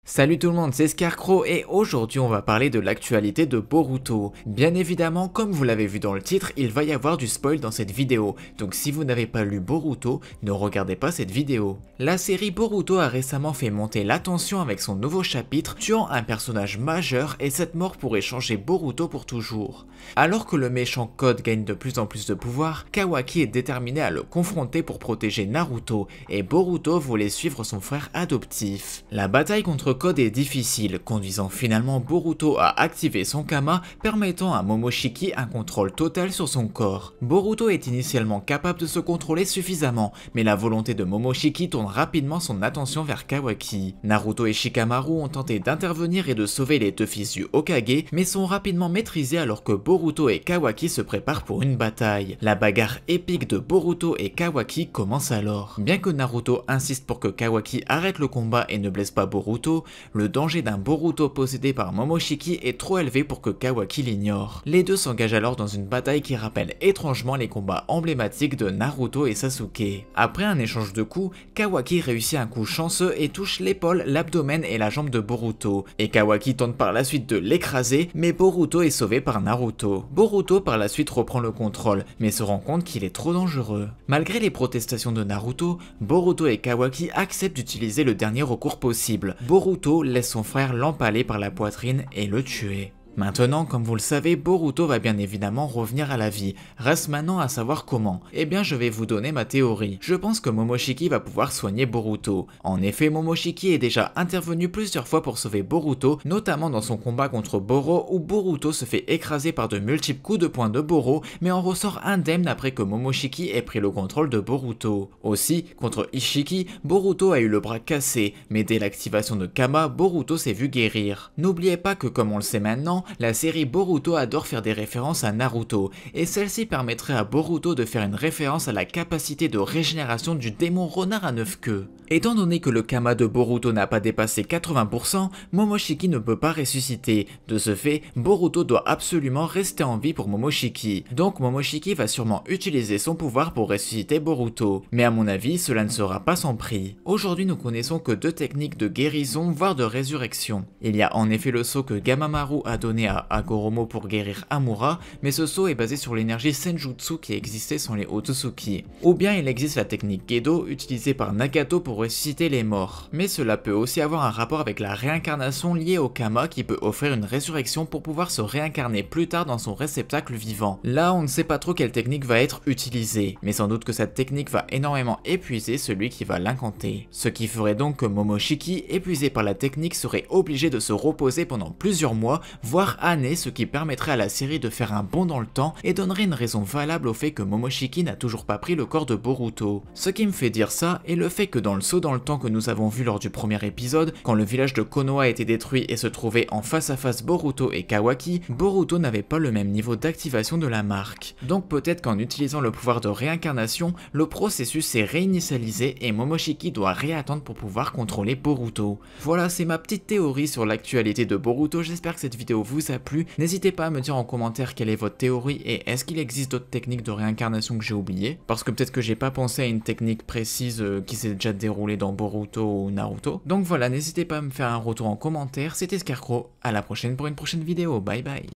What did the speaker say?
Salut tout le monde, c'est Scarecrow et aujourd'hui on va parler de l'actualité de Boruto. Bien évidemment, comme vous l'avez vu dans le titre, il va y avoir du spoil dans cette vidéo, donc si vous n'avez pas lu Boruto, ne regardez pas cette vidéo. La série Boruto a récemment fait monter l'attention avec son nouveau chapitre, tuant un personnage majeur et cette mort pourrait changer Boruto pour toujours. Alors que le méchant Code gagne de plus en plus de pouvoir, Kawaki est déterminé à le confronter pour protéger Naruto et Boruto voulait suivre son frère adoptif. La bataille contre Code est difficile, conduisant finalement Boruto à activer son Kama, permettant à Momoshiki un contrôle total sur son corps. Boruto est initialement capable de se contrôler suffisamment, mais la volonté de Momoshiki tourne rapidement son attention vers Kawaki. Naruto et Shikamaru ont tenté d'intervenir et de sauver les deux fils du Hokage, mais sont rapidement maîtrisés alors que Boruto et Kawaki se préparent pour une bataille. La bagarre épique de Boruto et Kawaki commence alors. Bien que Naruto insiste pour que Kawaki arrête le combat et ne blesse pas Boruto, le danger d'un Boruto possédé par Momoshiki est trop élevé pour que Kawaki l'ignore. Les deux s'engagent alors dans une bataille qui rappelle étrangement les combats emblématiques de Naruto et Sasuke. Après un échange de coups, Kawaki réussit un coup chanceux et touche l'épaule, l'abdomen et la jambe de Boruto. Et Kawaki tente par la suite de l'écraser, mais Boruto est sauvé par Naruto. Boruto par la suite reprend le contrôle, mais se rend compte qu'il est trop dangereux. Malgré les protestations de Naruto, Boruto et Kawaki acceptent d'utiliser le dernier recours possible. Boruto laisse son frère l'empaler par la poitrine et le tuer. Maintenant, comme vous le savez, Boruto va bien évidemment revenir à la vie. Reste maintenant à savoir comment. Eh bien, je vais vous donner ma théorie. Je pense que Momoshiki va pouvoir soigner Boruto. En effet, Momoshiki est déjà intervenu plusieurs fois pour sauver Boruto, notamment dans son combat contre Boro où Boruto se fait écraser par de multiples coups de poing de Boro, mais en ressort indemne après que Momoshiki ait pris le contrôle de Boruto. Aussi, contre Ishiki, Boruto a eu le bras cassé, mais dès l'activation de Kama, Boruto s'est vu guérir. N'oubliez pas que comme on le sait maintenant, la série Boruto adore faire des références à Naruto, et celle-ci permettrait à Boruto de faire une référence à la capacité de régénération du démon renard à 9 queues. Étant donné que le Kama de Boruto n'a pas dépassé 80%, Momoshiki ne peut pas ressusciter. De ce fait, Boruto doit absolument rester en vie pour Momoshiki. Donc Momoshiki va sûrement utiliser son pouvoir pour ressusciter Boruto. Mais à mon avis, cela ne sera pas sans prix. Aujourd'hui, nous connaissons que deux techniques de guérison, voire de résurrection. Il y a en effet le saut que Gamamaru a donné à Hagoromo pour guérir Amura, mais ce saut est basé sur l'énergie Senjutsu qui existait sans les Otsutsuki. Ou bien il existe la technique Gedo utilisée par Nagato pour ressusciter les morts. Mais cela peut aussi avoir un rapport avec la réincarnation liée au Kama qui peut offrir une résurrection pour pouvoir se réincarner plus tard dans son réceptacle vivant. Là on ne sait pas trop quelle technique va être utilisée, mais sans doute que cette technique va énormément épuiser celui qui va l'incanter. Ce qui ferait donc que Momoshiki, épuisé par la technique, serait obligé de se reposer pendant plusieurs mois, voire années, ce qui permettrait à la série de faire un bond dans le temps et donnerait une raison valable au fait que Momoshiki n'a toujours pas pris le corps de Boruto. Ce qui me fait dire ça est le fait que dans le saut dans le temps que nous avons vu lors du premier épisode, quand le village de Konoha a été détruit et se trouvait en face à face Boruto et Kawaki, Boruto n'avait pas le même niveau d'activation de la marque. Donc peut-être qu'en utilisant le pouvoir de réincarnation, le processus s'est réinitialisé et Momoshiki doit réattendre pour pouvoir contrôler Boruto. Voilà, c'est ma petite théorie sur l'actualité de Boruto, j'espère que cette vidéo vous a plu. N'hésitez pas à me dire en commentaire quelle est votre théorie et est-ce qu'il existe d'autres techniques de réincarnation que j'ai oubliées, parce que peut-être que j'ai pas pensé à une technique précise qui s'est déjà déroulée dans Boruto ou Naruto. Donc voilà, n'hésitez pas à me faire un retour en commentaire. C'était Scarecrow, à la prochaine pour une prochaine vidéo, bye bye.